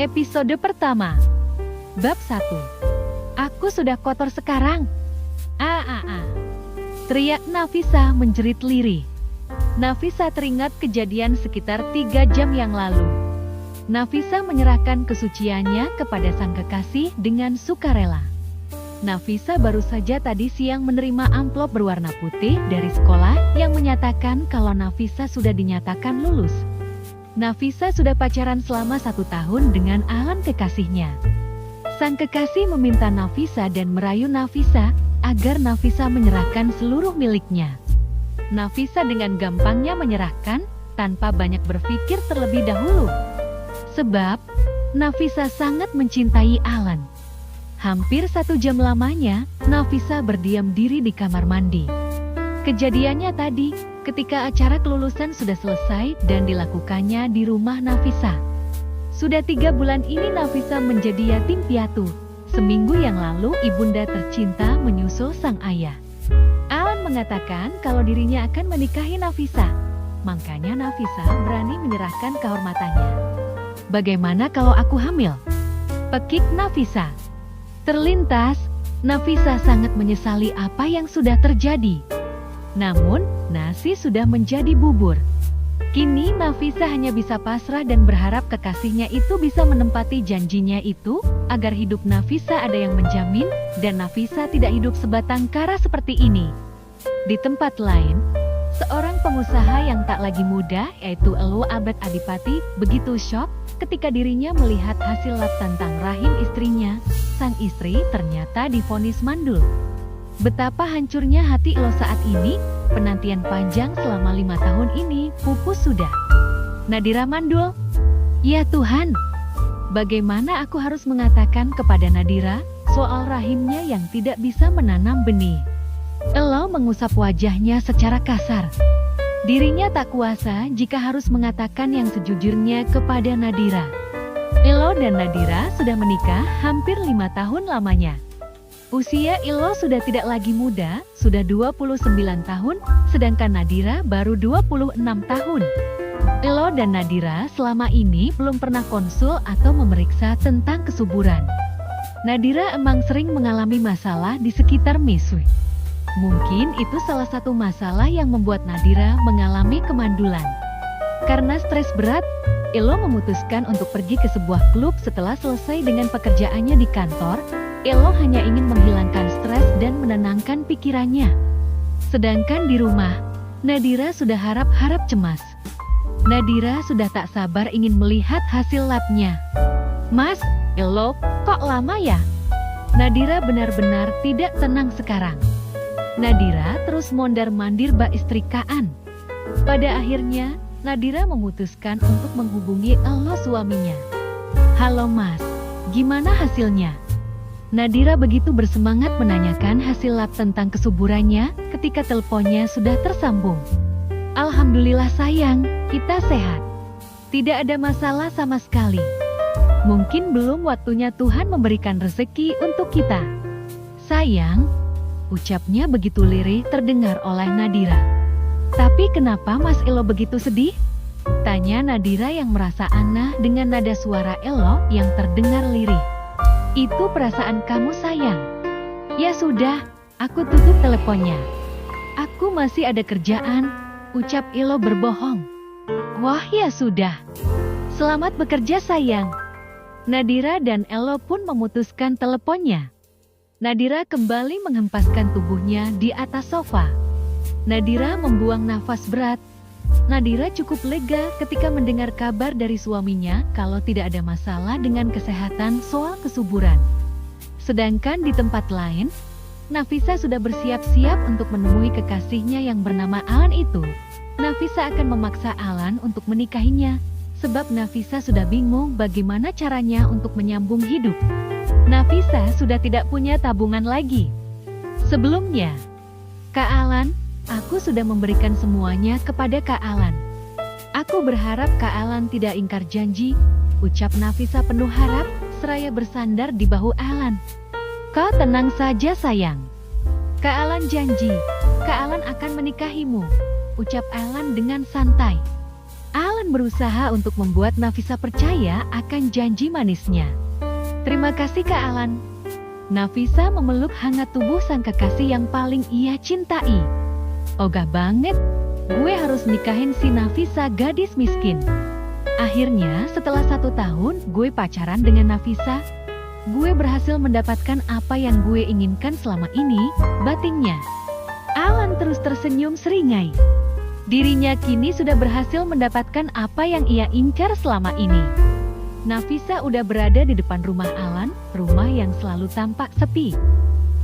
Episode pertama. Bab 1. Aku sudah kotor sekarang. Teriak Nafisa menjerit lirih. Nafisa teringat kejadian sekitar 3 jam yang lalu. Nafisa menyerahkan kesuciannya kepada sang kekasih dengan sukarela. Nafisa baru saja tadi siang menerima amplop berwarna putih dari sekolah yang menyatakan kalau Nafisa sudah dinyatakan lulus. Nafisa sudah pacaran selama 1 tahun dengan Alan kekasihnya. Sang kekasih meminta Nafisa dan merayu Nafisa agar Nafisa menyerahkan seluruh miliknya. Nafisa dengan gampangnya menyerahkan tanpa banyak berpikir terlebih dahulu. Sebab Nafisa sangat mencintai Alan. Hampir 1 jam lamanya, Nafisa berdiam diri di kamar mandi. Kejadiannya tadi, ketika acara kelulusan sudah selesai dan dilakukannya di rumah Nafisa. Sudah 3 bulan ini Nafisa menjadi yatim piatu. Seminggu yang lalu ibunda tercinta menyusul sang ayah. Alan mengatakan kalau dirinya akan menikahi Nafisa. Makanya Nafisa berani menyerahkan kehormatannya. Bagaimana kalau aku hamil? Pekik Nafisa. Terlintas, Nafisa sangat menyesali apa yang sudah terjadi. Namun, nasi sudah menjadi bubur. Kini Nafisa hanya bisa pasrah dan berharap kekasihnya itu bisa menempati janjinya itu, agar hidup Nafisa ada yang menjamin, dan Nafisa tidak hidup sebatang kara seperti ini. Di tempat lain, seorang pengusaha yang tak lagi muda, yaitu Elo Abad Adipati, begitu syok ketika dirinya melihat hasil lab tentang rahim istrinya. Sang istri ternyata divonis mandul. Betapa hancurnya hati Elo saat ini, penantian panjang selama 5 tahun ini pupus sudah. Nadira mandul? Ya Tuhan, bagaimana aku harus mengatakan kepada Nadira soal rahimnya yang tidak bisa menanam benih? Elo mengusap wajahnya secara kasar. Dirinya tak kuasa jika harus mengatakan yang sejujurnya kepada Nadira. Elo dan Nadira sudah menikah hampir 5 tahun lamanya. Usia Elo sudah tidak lagi muda, sudah 29 tahun, sedangkan Nadira baru 26 tahun. Elo dan Nadira selama ini belum pernah konsul atau memeriksa tentang kesuburan. Nadira emang sering mengalami masalah di sekitar Misui. Mungkin itu salah satu masalah yang membuat Nadira mengalami kemandulan. Karena stres berat, Elo memutuskan untuk pergi ke sebuah klub setelah selesai dengan pekerjaannya di kantor. Elo hanya ingin menghilangkan stres dan menenangkan pikirannya. Sedangkan di rumah, Nadira sudah harap-harap cemas. Nadira sudah tak sabar ingin melihat hasil labnya. Mas, Elo, kok lama ya? Nadira benar-benar tidak tenang sekarang. Nadira terus mondar-mandir bak istrikaan. Pada akhirnya, Nadira memutuskan untuk menghubungi Elo suaminya. Halo mas, gimana hasilnya? Nadira begitu bersemangat menanyakan hasil lab tentang kesuburannya ketika teleponnya sudah tersambung. Alhamdulillah sayang, kita sehat. Tidak ada masalah sama sekali. Mungkin belum waktunya Tuhan memberikan rezeki untuk kita. Sayang, ucapnya begitu lirih terdengar oleh Nadira. Tapi kenapa Mas Elo begitu sedih? Tanya Nadira yang merasa aneh dengan nada suara Elo yang terdengar lirih. Itu perasaan kamu sayang. Ya sudah, aku tutup teleponnya. Aku masih ada kerjaan, ucap Elo berbohong. Wah ya sudah. Selamat bekerja sayang. Nadira dan Elo pun memutuskan teleponnya. Nadira kembali menghempaskan tubuhnya di atas sofa. Nadira membuang nafas berat. Nadira cukup lega ketika mendengar kabar dari suaminya kalau tidak ada masalah dengan kesehatan soal kesuburan. Sedangkan di tempat lain, Nafisa sudah bersiap-siap untuk menemui kekasihnya yang bernama Alan itu. Nafisa akan memaksa Alan untuk menikahinya, sebab Nafisa sudah bingung bagaimana caranya untuk menyambung hidup. Nafisa sudah tidak punya tabungan lagi. Sebelumnya, Kak Alan, aku sudah memberikan semuanya kepada Kak Alan. Aku berharap Kak Alan tidak ingkar janji, ucap Nafisa penuh harap, seraya bersandar di bahu Alan. Kau tenang saja sayang. Kak Alan janji, Kak Alan akan menikahimu, ucap Alan dengan santai. Alan Alan berusaha untuk membuat Nafisa percaya akan janji manisnya. Terima kasih Kak Alan. Nafisa memeluk hangat tubuh sang kekasih yang paling ia cintai. Ogah banget, gue harus nikahin si Nafisa gadis miskin. Akhirnya setelah 1 tahun gue pacaran dengan Nafisa, gue berhasil mendapatkan apa yang gue inginkan selama ini, batinnya. Alan terus tersenyum seringai. Dirinya kini sudah berhasil mendapatkan apa yang ia incar selama ini. Nafisa udah berada di depan rumah Alan, rumah yang selalu tampak sepi.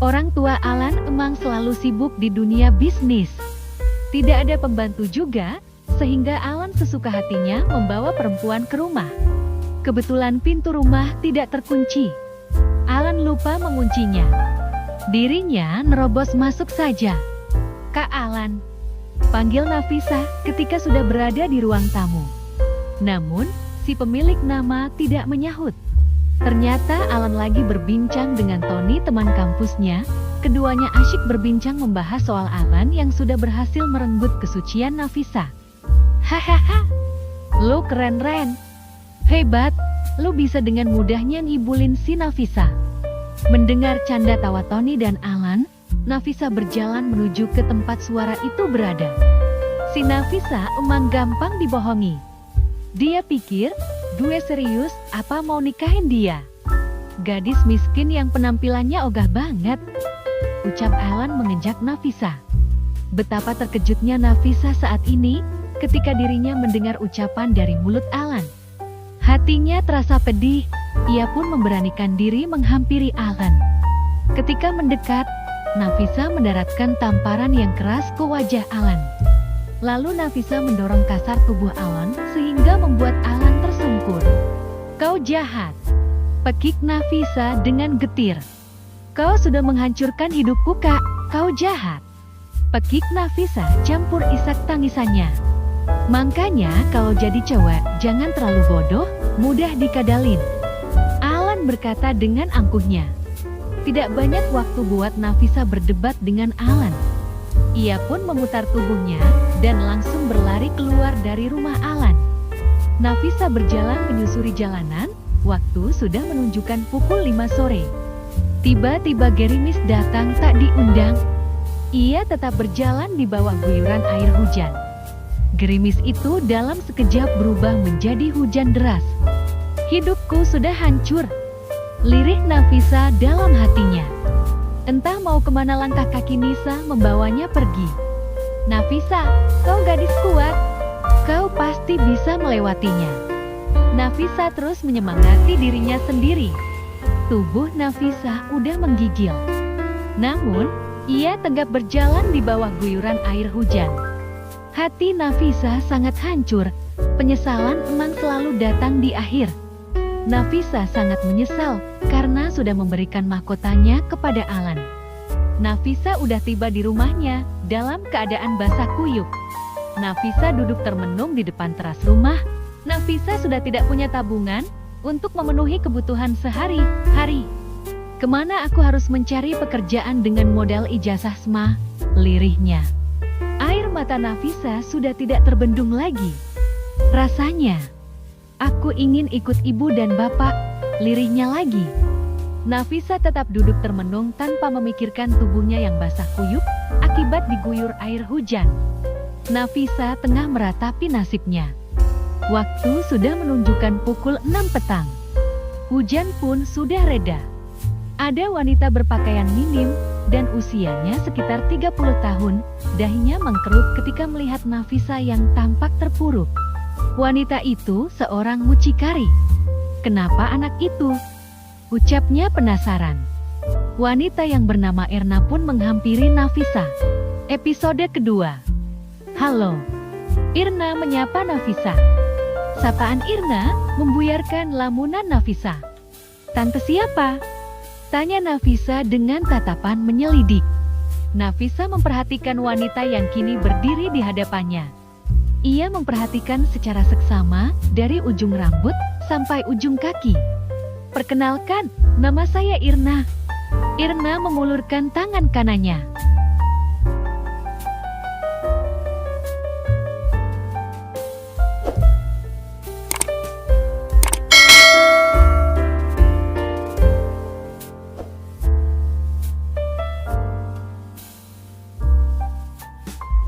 Orang tua Alan emang selalu sibuk di dunia bisnis. Tidak ada pembantu juga, sehingga Alan sesuka hatinya membawa perempuan ke rumah. Kebetulan pintu rumah tidak terkunci. Alan lupa menguncinya. Dirinya nerobos masuk saja. Kak Alan, panggil Nafisa ketika sudah berada di ruang tamu. Namun, si pemilik nama tidak menyahut. Ternyata Alan lagi berbincang dengan Tony, teman kampusnya. Keduanya asyik berbincang membahas soal Alan yang sudah berhasil merenggut kesucian Nafisa. Hahaha, lo keren Ren. Hebat, lo bisa dengan mudahnya ngibulin si Nafisa. Mendengar canda tawa Tony dan Alan, Nafisa berjalan menuju ke tempat suara itu berada. Si Nafisa emang gampang dibohongi. Dia pikir, gue serius apa mau nikahin dia? Gadis miskin yang penampilannya ogah banget, ucap Alan mengejek Nafisa. Betapa terkejutnya Nafisa saat ini ketika dirinya mendengar ucapan dari mulut Alan. Hatinya terasa pedih, ia pun memberanikan diri menghampiri Alan. Ketika mendekat, Nafisa mendaratkan tamparan yang keras ke wajah Alan. Lalu Nafisa mendorong kasar tubuh Alan sehingga membuat Alan tersungkur. Kau jahat, pekik Nafisa dengan getir. Kau sudah menghancurkan hidupku Kak, kau jahat. Pekik Nafisa campur isak tangisannya. Makanya kalau jadi cewek jangan terlalu bodoh, mudah dikadalin. Alan berkata dengan angkuhnya. Tidak banyak waktu buat Nafisa berdebat dengan Alan. Ia pun memutar tubuhnya dan langsung berlari keluar dari rumah Alan. Nafisa berjalan menyusuri jalanan, waktu sudah menunjukkan pukul 5 sore. Tiba-tiba gerimis datang tak diundang. Ia tetap berjalan di bawah guyuran air hujan. Gerimis itu dalam sekejap berubah menjadi hujan deras. Hidupku sudah hancur, lirih Nafisa dalam hatinya. Entah mau kemana langkah kaki Nisa membawanya pergi. Nafisa, kau gadis kuat. Kau pasti bisa melewatinya. Nafisa terus menyemangati dirinya sendiri. Tubuh Nafisa udah menggigil. Namun, ia tegap berjalan di bawah guyuran air hujan. Hati Nafisa sangat hancur. Penyesalan emang selalu datang di akhir. Nafisa sangat menyesal karena sudah memberikan mahkotanya kepada Alan. Nafisa udah tiba di rumahnya dalam keadaan basah kuyup. Nafisa duduk termenung di depan teras rumah. Nafisa sudah tidak punya tabungan untuk memenuhi kebutuhan sehari-hari. Kemana aku harus mencari pekerjaan dengan modal ijazah SMA? Lirihnya. Air mata Nafisa sudah tidak terbendung lagi. Rasanya, aku ingin ikut ibu dan bapak, lirihnya lagi. Nafisa tetap duduk termenung tanpa memikirkan tubuhnya yang basah kuyup akibat diguyur air hujan. Nafisa tengah meratapi nasibnya. Waktu sudah menunjukkan pukul 6 petang. Hujan pun sudah reda. Ada wanita berpakaian minim dan usianya sekitar 30 tahun, dahinya mengkerut ketika melihat Nafisa yang tampak terpuruk. Wanita itu seorang mucikari. Kenapa anak itu? Ucapnya penasaran. Wanita yang bernama Erna pun menghampiri Nafisa. Episode kedua. Halo. Irna menyapa Nafisa. Sapaan Irna membuyarkan lamunan Nafisa. Tante siapa? Tanya Nafisa dengan tatapan menyelidik. Nafisa memperhatikan wanita yang kini berdiri di hadapannya. Ia memperhatikan secara seksama dari ujung rambut sampai ujung kaki. Perkenalkan, nama saya Irna. Irna mengulurkan tangan kanannya.